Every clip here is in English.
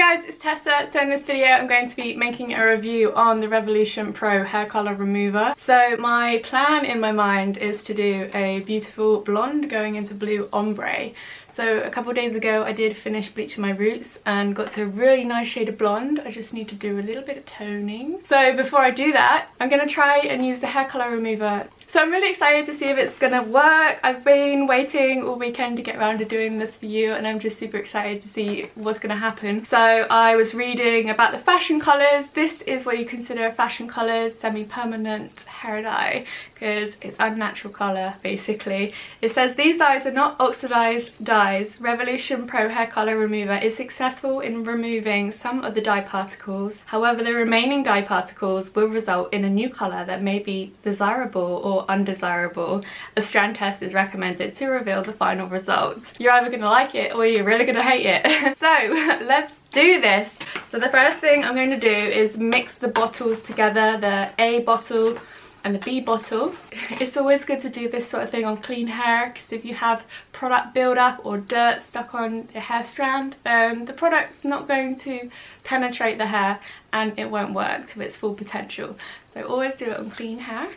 guys, it's Tessa. So in this video I'm going to be making a review on the Revolution Pro hair colour remover. So my plan in my mind is to do a beautiful blonde going into blue ombre. So a couple of days ago I did finish bleaching my roots and got to a really nice shade of blonde. I just need to do a little bit of toning. So before I do that, I'm going to try and use the hair colour remover. So I'm really excited to see if it's gonna work. I've been waiting all weekend to get around to doing this for you, and I'm just super excited to see what's gonna happen. So I was reading about the fashion colours. This is what you consider fashion colours, semi-permanent hair dye, because it's unnatural colour basically. It says these dyes are not oxidized dyes. Revolution Pro hair colour remover is successful in removing some of the dye particles. However, the remaining dye particles will result in a new colour that may be desirable or undesirable. A strand test is recommended to reveal the final results. You're either gonna like it or you're really gonna hate it. So let's do this. So the first thing I'm going to do is mix the bottles together, the A bottle and the B bottle. It's always good to do this sort of thing on clean hair, because if you have product buildup or dirt stuck on your hair strand, then the product's not going to penetrate the hair and it won't work to its full potential. So always do it on clean hair.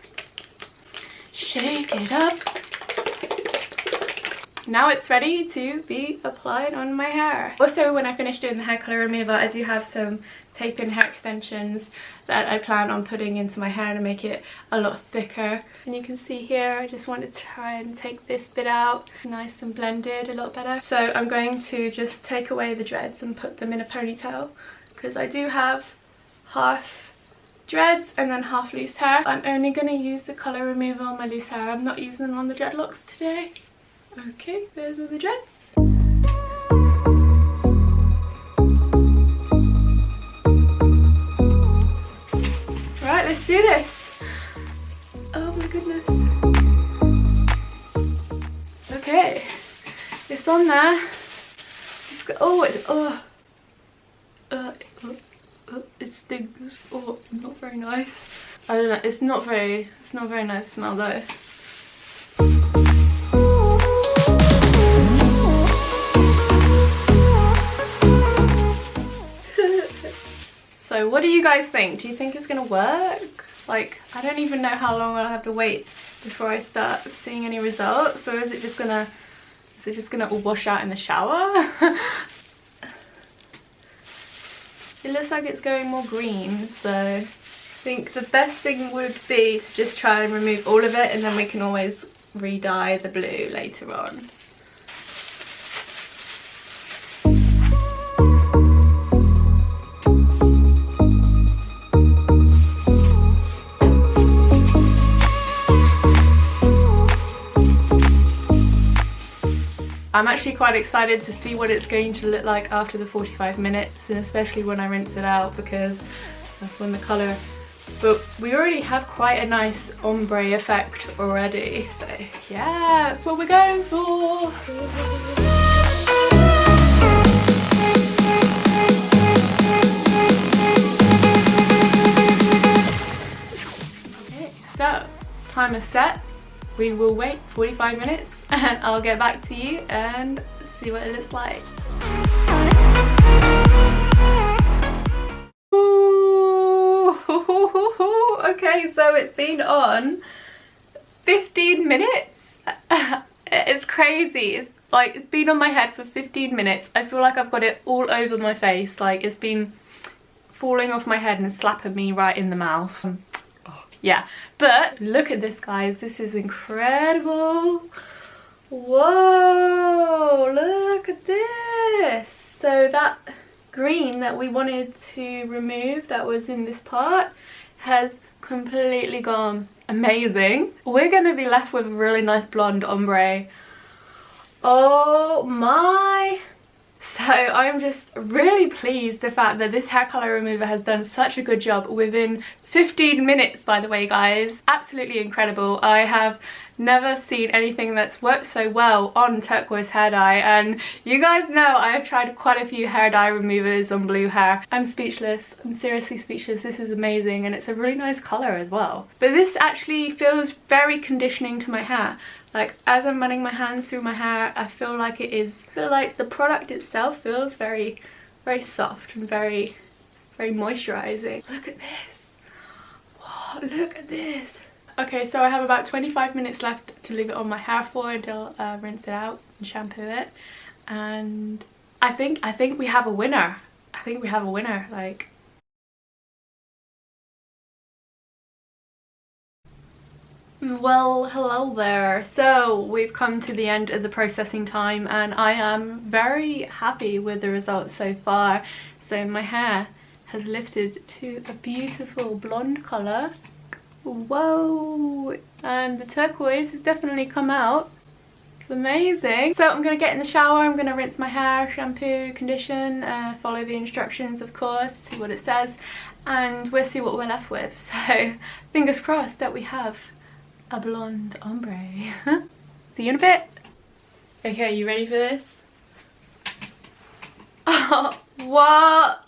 Shake it up. Now it's ready to be applied on my hair. Also, when I finish doing the hair colour remover, I do have some tape-in hair extensions that I plan on putting into my hair to make it a lot thicker. And you can see here, I just want to try and take this bit out nice and blended a lot better. So I'm going to just take away the dreads and put them in a ponytail, because I do have half dreads and then half loose hair. I'm only going to use the colour remover on my loose hair. I'm not using them on the dreadlocks today. Okay, those are the dreads. Right, let's do this. Oh my goodness. Okay, it's on there. Just go, oh, it stinks. Oh, not very nice. I don't know, it's not very nice smell though. So what do you guys think? Do you think it's gonna work? Like, I don't even know how long I'll have to wait before I start seeing any results. Or is it just gonna all wash out in the shower? It looks like it's going more green, so I think the best thing would be to just try and remove all of it, and then we can always re-dye the blue later on. I'm actually quite excited to see what it's going to look like after the 45 minutes, and especially when I rinse it out, because that's when the colour... But we already have quite a nice ombre effect already, so yeah, that's what we're going for. Okay, so timer set. We will wait 45 minutes and I'll get back to you and see what it looks like. Ooh, okay, so it's been on 15 minutes. It's crazy. It's been on my head for 15 minutes. I feel like I've got it all over my face. Like, it's been falling off my head and slapping me right in the mouth. Yeah, but look at this, guys. This is incredible. Whoa, look at this. So that green that we wanted to remove that was in this part has completely gone. Amazing. We're going to be left with a really nice blonde ombre. Oh my. So I'm just really pleased the fact that this hair colour remover has done such a good job within 15 minutes, by the way, guys. Absolutely incredible. I have never seen anything that's worked so well on turquoise hair dye, and you guys know I have tried quite a few hair dye removers on blue hair. I'm speechless. I'm seriously speechless. This is amazing, and it's a really nice colour as well. But this actually feels very conditioning to my hair. Like, as I'm running my hands through my hair, I feel like the product itself feels very very soft and very moisturizing. Look at this. Whoa, look at this. Okay, so I have about 25 minutes left to leave it on my hair for until rinse it out and shampoo it. And I think we have a winner. I think we have a winner. Like, well, hello there. So we've come to the end of the processing time and I am very happy with the results so far. So my hair has lifted to a beautiful blonde colour. Whoa! And the turquoise has definitely come out. It's amazing. So I'm going to get in the shower, I'm going to rinse my hair, shampoo, condition, follow the instructions of course, see what it says, and we'll see what we're left with. So fingers crossed that we have a blonde ombre. See you in a bit. Okay, you ready for this? Oh, what?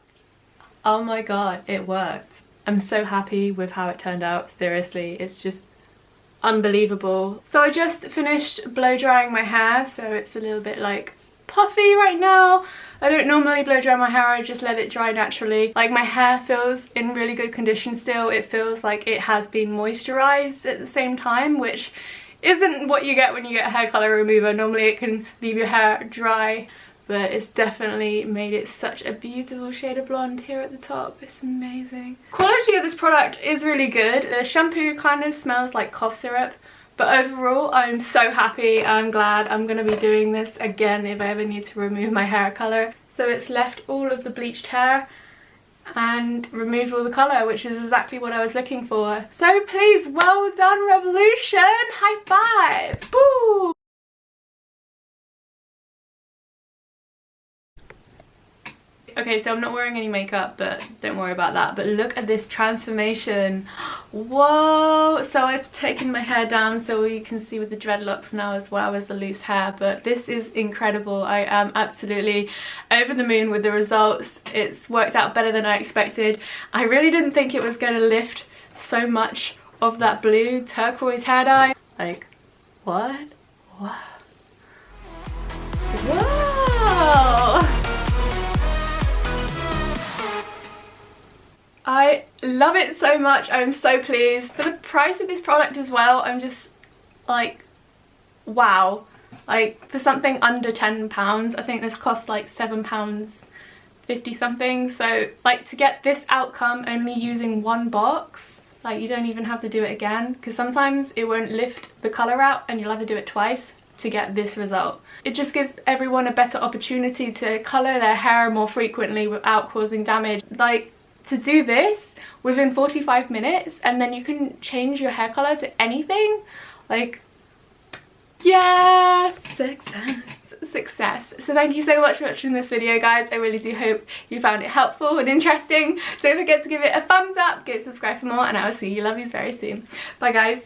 Oh my god, it worked. I'm so happy with how it turned out, seriously, it's just unbelievable. So I just finished blow drying my hair, so it's a little bit like puffy right now. I don't normally blow dry my hair, I just let it dry naturally. Like, my hair feels in really good condition still. It feels like it has been moisturized at the same time, which isn't what you get when you get a hair color remover. Normally it can leave your hair dry, but it's definitely made it such a beautiful shade of blonde here at the top. It's amazing. Quality of this product is really good. The shampoo kind of smells like cough syrup, but overall I'm so happy. I'm glad. I'm going to be doing this again if I ever need to remove my hair colour. So it's left all of the bleached hair and removed all the colour, which is exactly what I was looking for. So please, well done Revolution! High five! Woo! Okay, so I'm not wearing any makeup, but don't worry about that. But look at this transformation. Whoa! So I've taken my hair down so you can see with the dreadlocks now as well as the loose hair. But this is incredible. I am absolutely over the moon with the results. It's worked out better than I expected. I really didn't think it was going to lift so much of that blue turquoise hair dye. Like, what? Wow. Whoa! I love it so much. I'm so pleased. For the price of this product as well, I'm just like, wow. Like, for something under £10, I think this cost like £7.50 something. So like, to get this outcome only using one box, like, you don't even have to do it again, because sometimes it won't lift the colour out and you'll have to do it twice to get this result. It just gives everyone a better opportunity to colour their hair more frequently without causing damage. Like, to do this within 45 minutes and then you can change your hair color to anything, like, yeah, success. So thank you so much for watching this video, guys. I really do hope you found it helpful and interesting. Don't forget to give it a thumbs up, go subscribe for more, and I will see you lovies very soon. Bye guys.